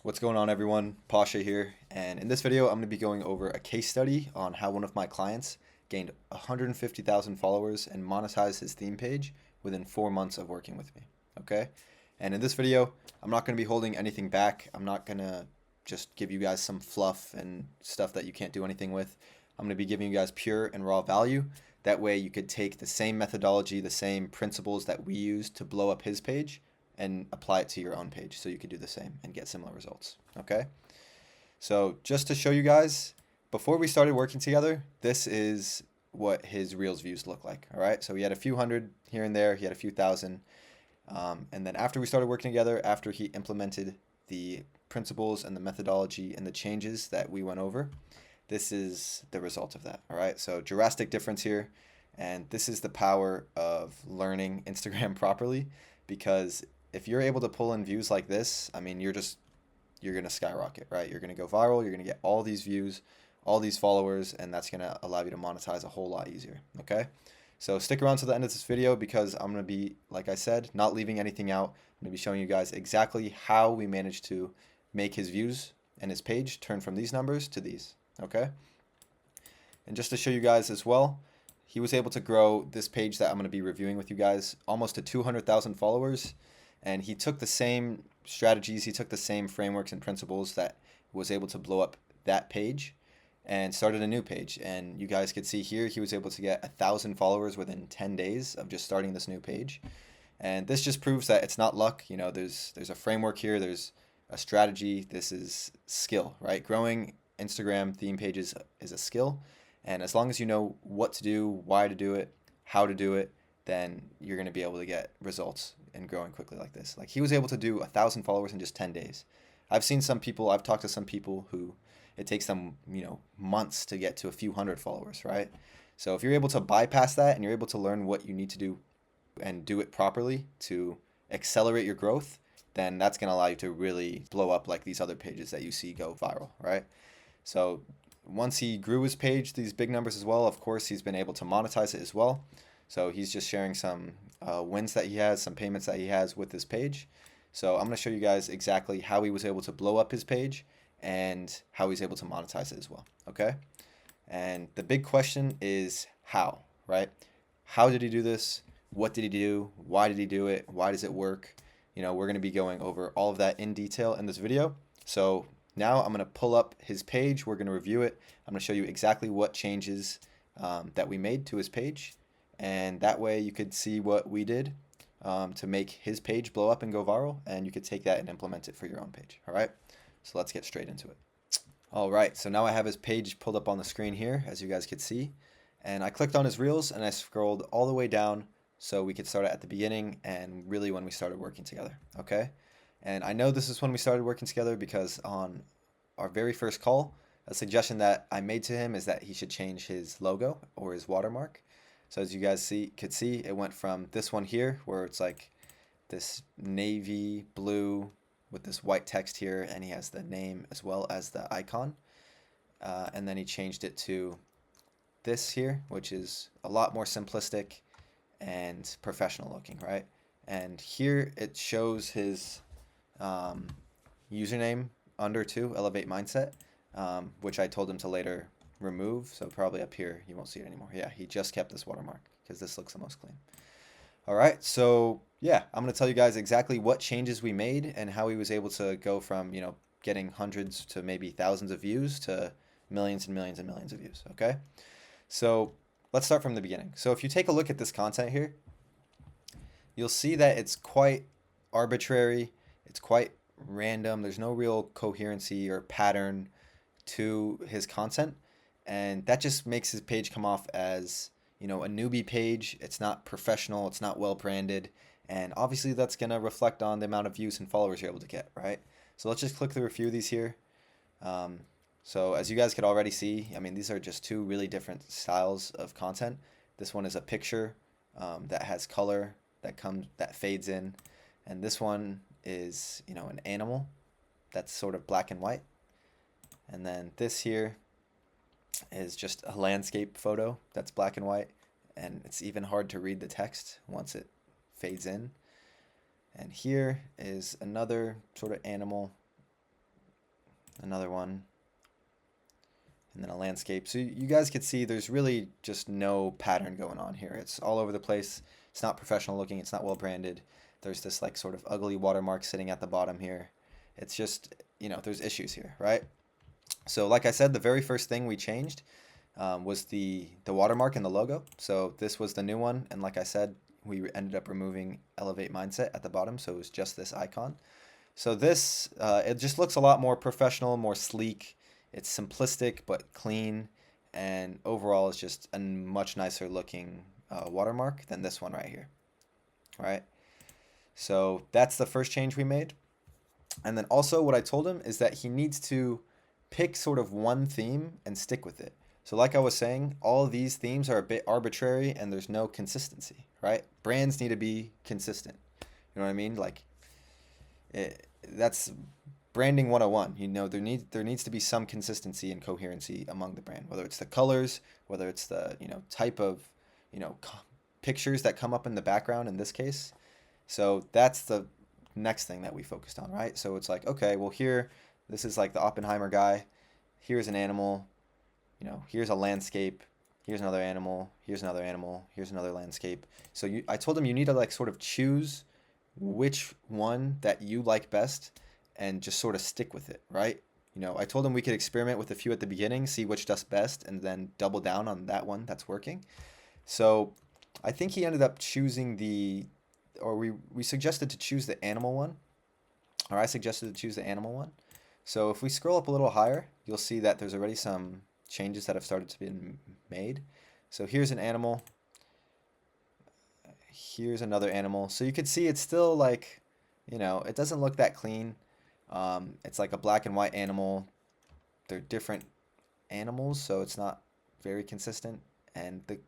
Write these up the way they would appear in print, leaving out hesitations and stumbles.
What's going on, everyone? Pasha here, and in this video I'm going to be going over a case study on how one of my clients gained 150,000 followers and monetized his theme page within 4 months of working with me. Okay? And in this video, I'm not going to be holding anything back. I'm not going to just give you guys some fluff and stuff that you can't do anything with. I'm going to be giving you guys pure and raw value. That way you could take the same methodology, the same principles that we use to blow up his page and apply it to your own page so you could do the same and get similar results. Okay? So just to show you guys, before we started working together, this is what his Reels views look like. All right? So he had a few hundred here and there. He had a few thousand. And then after we started working together, after he implemented the principles and the methodology and the changes that we went over, this is the result of that. All right? So drastic difference here. And this is the power of learning Instagram properly, because if you're able to pull in views like this, I mean, you're going to skyrocket, right? You're going to go viral. You're going to get all these views, all these followers, and that's going to allow you to monetize a whole lot easier. Okay? So stick around to the end of this video because I'm going to be, like I said, not leaving anything out. I'm going to be showing you guys exactly how we managed to make his views and his page turn from these numbers to these. Okay? And just to show you guys as well, he was able to grow this page that I'm going to be reviewing with you guys almost to 200,000 followers. And he took the same strategies, he took the same frameworks and principles that was able to blow up that page and started a new page. And you guys could see here, he was able to get 1,000 followers within 10 days of just starting this new page. And this just proves that it's not luck. You know, there's a framework here, there's a strategy, this is skill, right? Growing Instagram theme pages is a skill. And as long as you know what to do, why to do it, how to do it, then you're going to be able to get results and growing quickly like this. Like he was able to do 1,000 followers in just 10 days. I've talked to some people who it takes them, months to get to a few hundred followers, right? So if you're able to bypass that and you're able to learn what you need to do and do it properly to accelerate your growth, then that's going to allow you to really blow up like these other pages that you see go viral, right? So once he grew his page, these big numbers as well, of course, he's been able to monetize it as well. So he's just sharing some wins that he has, some payments that he has with this page. So I'm going to show you guys exactly how he was able to blow up his page and how he's able to monetize it as well. Okay? And the big question is how, right? How did he do this? What did he do? Why did he do it? Why does it work? We're going to be going over all of that in detail in this video. So now I'm going to pull up his page. We're going to review it. I'm going to show you exactly what changes that we made to his page. And that way you could see what we did to make his page blow up and go viral, and you could take that and implement it for your own page. All right, so let's get straight into it. All right, so now I have his page pulled up on the screen here, as you guys could see, and I clicked on his reels and I scrolled all the way down so we could start at the beginning and really when we started working together. Okay, and I know this is when we started working together because on our very first call, a suggestion that I made to him is that he should change his logo or his watermark. So as you guys could see, it went from this one here, where it's like this navy blue with this white text here, and he has the name as well as the icon. And then he changed it to this here, which is a lot more simplistic and professional looking, right? And here it shows his username under too, Elevate Mindset, which I told him to later remove, so probably up here you won't see it anymore. Yeah, he just kept this watermark because this looks the most clean. All right, so yeah, I'm going to tell you guys exactly what changes we made and how he was able to go from getting hundreds to maybe thousands of views to millions and millions and millions of views. Okay, so let's start from the beginning. So if you take a look at this content here, you'll see that it's quite arbitrary, it's quite random, there's no real coherency or pattern to his content. And that just makes his page come off as, a newbie page. It's not professional. It's not well branded. And obviously that's going to reflect on the amount of views and followers you're able to get, right? So let's just click through a few of these here. So as you guys could already see, I mean, these are just two really different styles of content. This one is a picture that has color that fades in. And this one is, an animal that's sort of black and white. And then this here is just a landscape photo that's black and white, and it's even hard to read the text once it fades in. And here is another sort of animal another one, and then a landscape. So you guys could see there's really just no pattern going on here. It's all over the place. It's not professional looking. It's not well branded. There's this like sort of ugly watermark sitting at the bottom here. It's just, there's issues here, right? So like I said, the very first thing we changed was the watermark in the logo. So this was the new one. And like I said, we ended up removing Elevate Mindset at the bottom. So it was just this icon. So this, it just looks a lot more professional, more sleek. It's simplistic but clean, and overall it's just a much nicer looking watermark than this one right here. All right. So that's the first change we made. And then also what I told him is that he needs to pick sort of one theme and stick with it. So like I was saying, all of these themes are a bit arbitrary and there's no consistency, right? Brands need to be consistent. You know what I mean? Like that's branding 101. There needs to be some consistency and coherency among the brand, whether it's the colors, whether it's the, type of, pictures that come up in the background in this case. So that's the next thing that we focused on, right? So it's like, okay, well here, this is like the Oppenheimer guy. Here's an animal, here's a landscape. Here's another animal. Here's another animal. Here's another landscape. So I told him you need to like sort of choose which one that you like best and just sort of stick with it, right? I told him we could experiment with a few at the beginning, see which does best, and then double down on that one that's working. So I think he ended up choosing we suggested to choose the animal one, or I suggested to choose the animal one. So if we scroll up a little higher, you'll see that there's already some changes that have started to be made. So here's an animal. Here's another animal. So you can see it's still like, it doesn't look that clean. It's like a black and white animal. They're different animals, so it's not very consistent. And the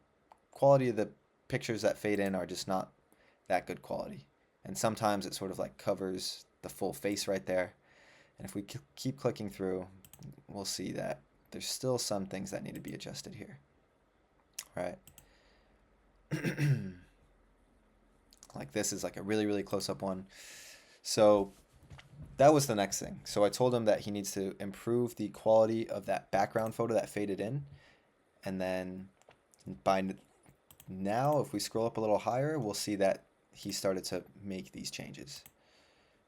quality of the pictures that fade in are just not that good quality. And sometimes it sort of like covers the full face right there. And if we keep clicking through, we'll see that there's still some things that need to be adjusted here. Right? Like this is like a really, really close-up one. So that was the next thing. So I told him that he needs to improve the quality of that background photo that faded in. And then by now, if we scroll up a little higher, we'll see that he started to make these changes.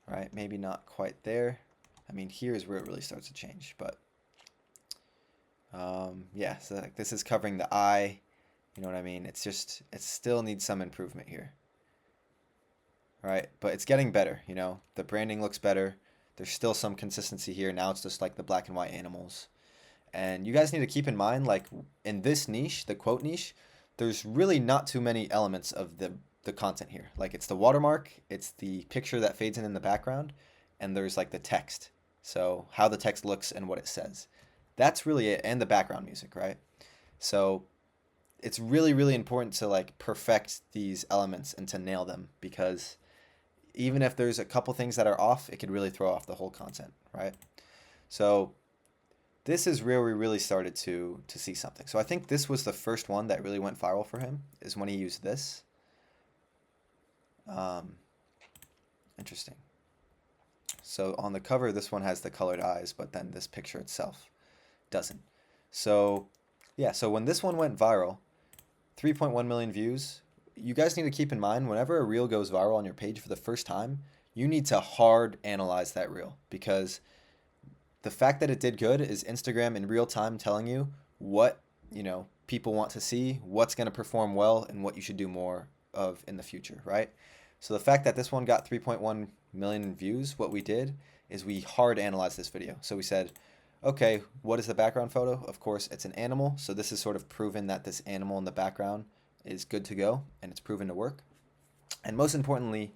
All right, maybe not quite there. I mean, here is where it really starts to change, but yeah, so like this is covering the eye. You know what I mean? It's just, it still needs some improvement here. All right, but it's getting better, the branding looks better. There's still some consistency here. Now it's just like the black and white animals. And you guys need to keep in mind, like in this niche, the quote niche, there's really not too many elements of the content here. Like it's the watermark, it's the picture that fades in the background, and there's like the text. So how the text looks and what it says. That's really it, and the background music, right? So it's really, really important to like perfect these elements and to nail them, because even if there's a couple things that are off, it could really throw off the whole content, right? So this is where we really started to see something. So I think this was the first one that really went viral for him, is when he used this. Interesting. So on the cover, this one has the colored eyes, but then this picture itself doesn't. So yeah, so when this one went viral, 3.1 million views, you guys need to keep in mind, whenever a reel goes viral on your page for the first time, you need to hard analyze that reel, because the fact that it did good is Instagram in real time telling you what, people want to see, what's going to perform well, and what you should do more of in the future, right? So the fact that this one got 3.1 million views, what we did is we hard analyzed this video. So we said, okay, what is the background photo? Of course, it's an animal. So this is sort of proven that this animal in the background is good to go, and it's proven to work. And most importantly,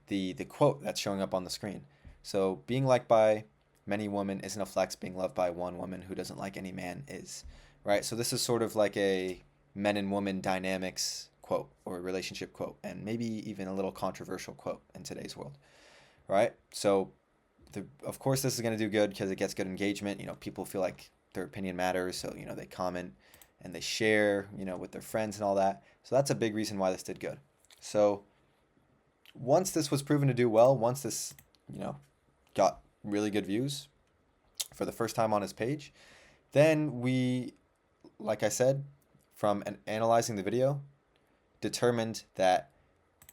the quote that's showing up on the screen. So being liked by many women isn't a flex, being loved by one woman who doesn't like any man is, right? So this is sort of like a men and women dynamics quote, or relationship quote, and maybe even a little controversial quote in today's world, right? So of course this is going to do good because it gets good engagement. People feel like their opinion matters, so they comment and they share, with their friends and all that. So that's a big reason why this did good. So once this was proven to do well, once this, got really good views, for the first time on his page. Then we, like I said, from analyzing the video, determined that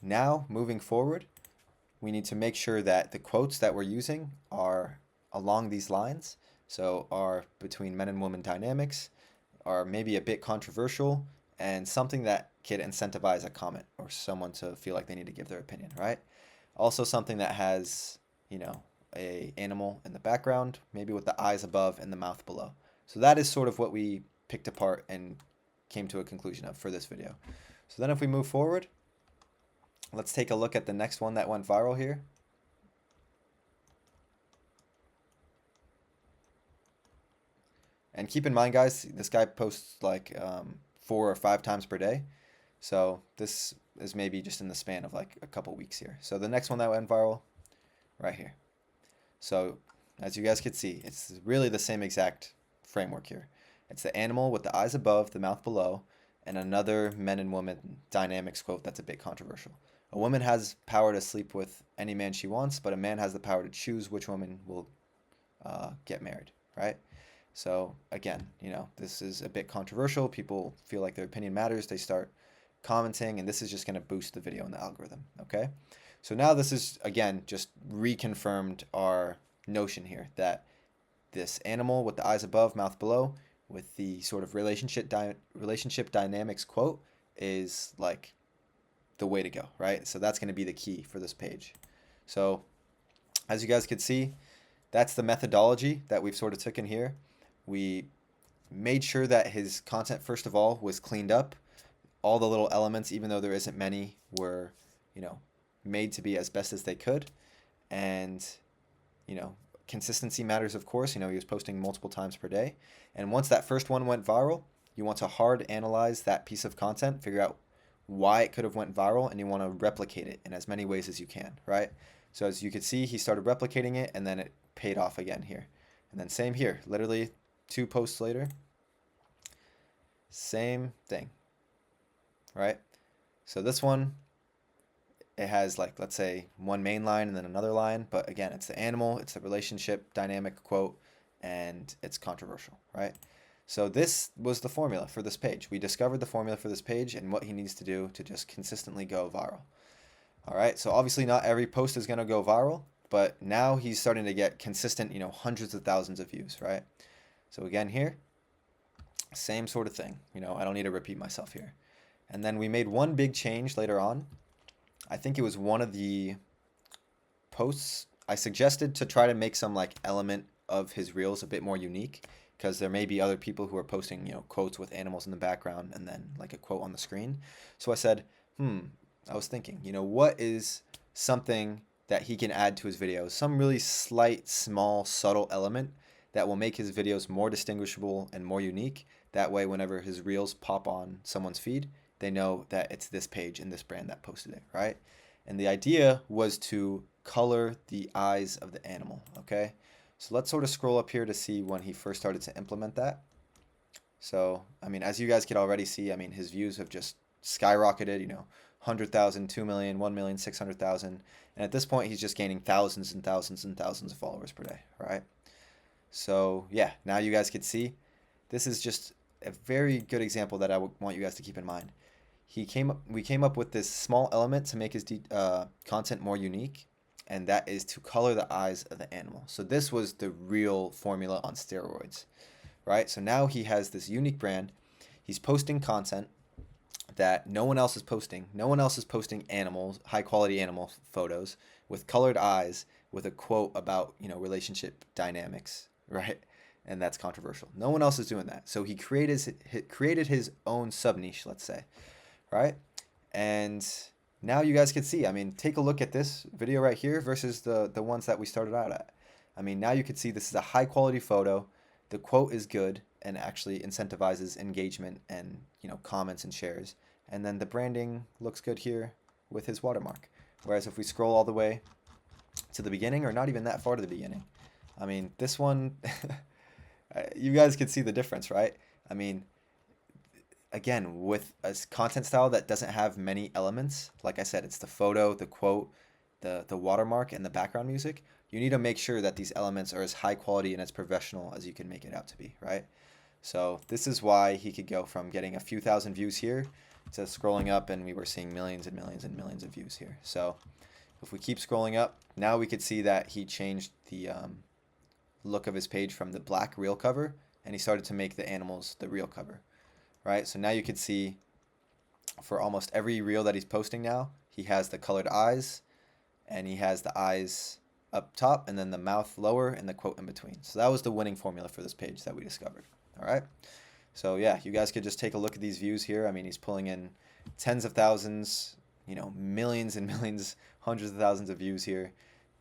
now moving forward, we need to make sure that the quotes that we're using are along these lines. So are between men and women dynamics, are maybe a bit controversial, and something that could incentivize a comment or someone to feel like they need to give their opinion, right? Also something that has, a animal in the background, maybe with the eyes above and the mouth below. So that is sort of what we picked apart and came to a conclusion of for this video. So then if we move forward, let's take a look at the next one that went viral here. And keep in mind, guys, this guy posts like 4 or 5 times per day. So this is maybe just in the span of like a couple weeks here. So the next one that went viral, right here. So as you guys can see, it's really the same exact framework here. It's the animal with the eyes above, the mouth below, and another men and women dynamics quote that's a bit controversial. A woman has power to sleep with any man she wants, but a man has the power to choose which woman will get married, right? So again, this is a bit controversial. People feel like their opinion matters. They start commenting, and this is just going to boost the video in the algorithm, okay? So now this is, again, just reconfirmed our notion here that this animal with the eyes above, mouth below, with the sort of relationship dynamics quote is like the way to go, right? So that's going to be the key for this page. So as you guys could see, that's the methodology that we've sort of taken here. We made sure that his content, first of all, was cleaned up. All the little elements, even though there isn't many, were, made to be as best as they could. And, consistency matters, of course. He was posting multiple times per day. And once that first one went viral, you want to hard analyze that piece of content, figure out why it could have went viral, and you want to replicate it in as many ways as you can, right? So as you could see, he started replicating it, and then it paid off again here. And then same here, literally 2 posts later, same thing, right? So this one, it has like, let's say, one main line and then another line, but again, it's the animal, it's the relationship dynamic quote, and it's controversial, right? So this was the formula for this page. We discovered the formula for this page and what he needs to do to just consistently go viral. All right, so obviously not every post is going to go viral, but now he's starting to get consistent, hundreds of thousands of views, right? So again here, same sort of thing. I don't need to repeat myself here. And then we made one big change later on. I think it was one of the posts I suggested to try to make some like element of his reels a bit more unique, because there may be other people who are posting, quotes with animals in the background and then like a quote on the screen. So I said, I was thinking, what is something that he can add to his videos? Some really slight, small, subtle element that will make his videos more distinguishable and more unique. That way, whenever his reels pop on someone's feed, they know that it's this page and this brand that posted it, right? And the idea was to color the eyes of the animal, okay? So let's sort of scroll up here to see when he first started to implement that. So, as you guys could already see, his views have just skyrocketed, 100,000, 2 million, 1 million, 600,000. And at this point, he's just gaining thousands and thousands and thousands of followers per day, right? So yeah, now you guys could see, this is just a very good example that I want you guys to keep in mind. We came up with this small element to make his content more unique, and that is to color the eyes of the animal. So this was the real formula on steroids, right? So now he has this unique brand. He's posting content that no one else is posting. No one else is posting animals, high quality animal photos with colored eyes with a quote about, relationship dynamics, right? And that's controversial. No one else is doing that. So he created his own sub niche, let's say, right? And now you guys can see, take a look at this video right here versus the ones that we started out at. Now you can see this is a high quality photo. The quote is good and actually incentivizes engagement and, comments and shares. And then the branding looks good here with his watermark. Whereas if we scroll all the way to the beginning, or not even that far to the beginning, this one, you guys can see the difference, right? Again, with a content style that doesn't have many elements, like I said, it's the photo, the quote, the watermark, and the background music, you need to make sure that these elements are as high quality and as professional as you can make it out to be, right? So this is why he could go from getting a few thousand views here to scrolling up and we were seeing millions and millions and millions of views here. So if we keep scrolling up, now we could see that he changed the look of his page from the black real cover, and he started to make the animals the real cover, right? So now you can see for almost every reel that he's posting now, he has the colored eyes, and he has the eyes up top and then the mouth lower and the quote in between. So that was the winning formula for this page that we discovered. All right. So yeah, you guys could just take a look at these views here. I mean, he's pulling in tens of thousands, millions and millions, hundreds of thousands of views here.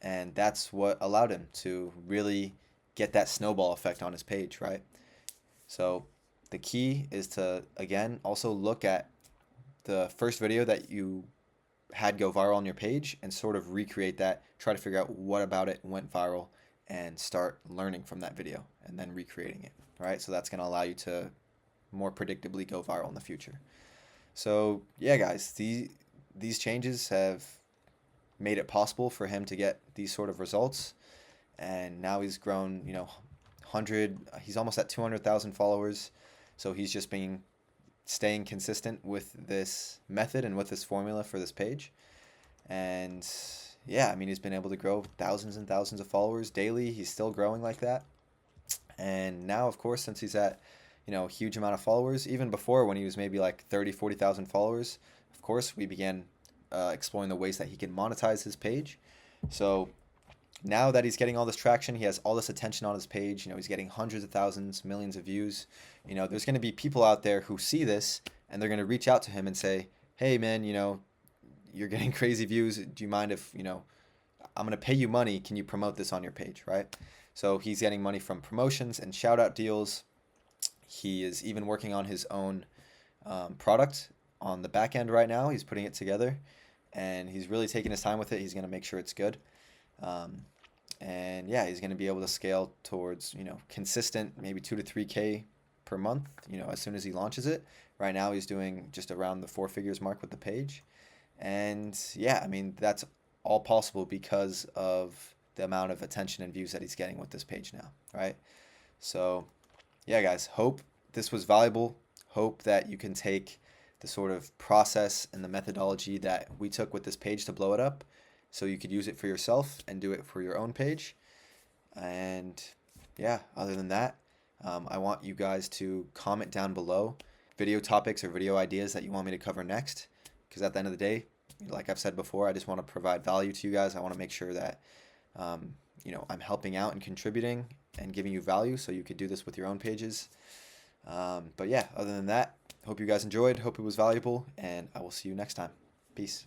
And that's what allowed him to really get that snowball effect on his page, right? So the key is to, again, also look at the first video that you had go viral on your page and sort of recreate that, try to figure out what about it went viral and start learning from that video and then recreating it, right? So that's going to allow you to more predictably go viral in the future. So yeah, guys, these changes have made it possible for him to get these sort of results. And now he's grown, he's almost at 200,000 followers. So he's just staying consistent with this method and with this formula for this page. And yeah, I mean, he's been able to grow thousands and thousands of followers daily. He's still growing like that. And now, of course, since he's at, a huge amount of followers, even before when he was maybe like 30, 40,000 followers, of course, we began exploring the ways that he can monetize his page. So now that he's getting all this traction, he has all this attention on his page, he's getting hundreds of thousands, millions of views. There's going to be people out there who see this and they're going to reach out to him and say, hey man, you're getting crazy views. Do you mind if, I'm going to pay you money. Can you promote this on your page, right? So he's getting money from promotions and shout out deals. He is even working on his own product on the back end right now. He's putting it together and he's really taking his time with it. He's going to make sure it's good. And yeah, he's going to be able to scale towards, consistent, maybe 2 to 3K per month, as soon as he launches it. Right now he's doing just around the 4 figures mark with the page. And yeah, I mean, that's all possible because of the amount of attention and views that he's getting with this page now, right? So yeah, guys, hope this was valuable. Hope that you can take the sort of process and the methodology that we took with this page to blow it up, so you could use it for yourself and do it for your own page. And yeah, other than that, I want you guys to comment down below video topics or video ideas that you want me to cover next, because at the end of the day, like I've said before, I just want to provide value to you guys. I want to make sure that I'm helping out and contributing and giving you value so you could do this with your own pages. But yeah, other than that, hope you guys enjoyed, hope it was valuable, and I will see you next time. Peace.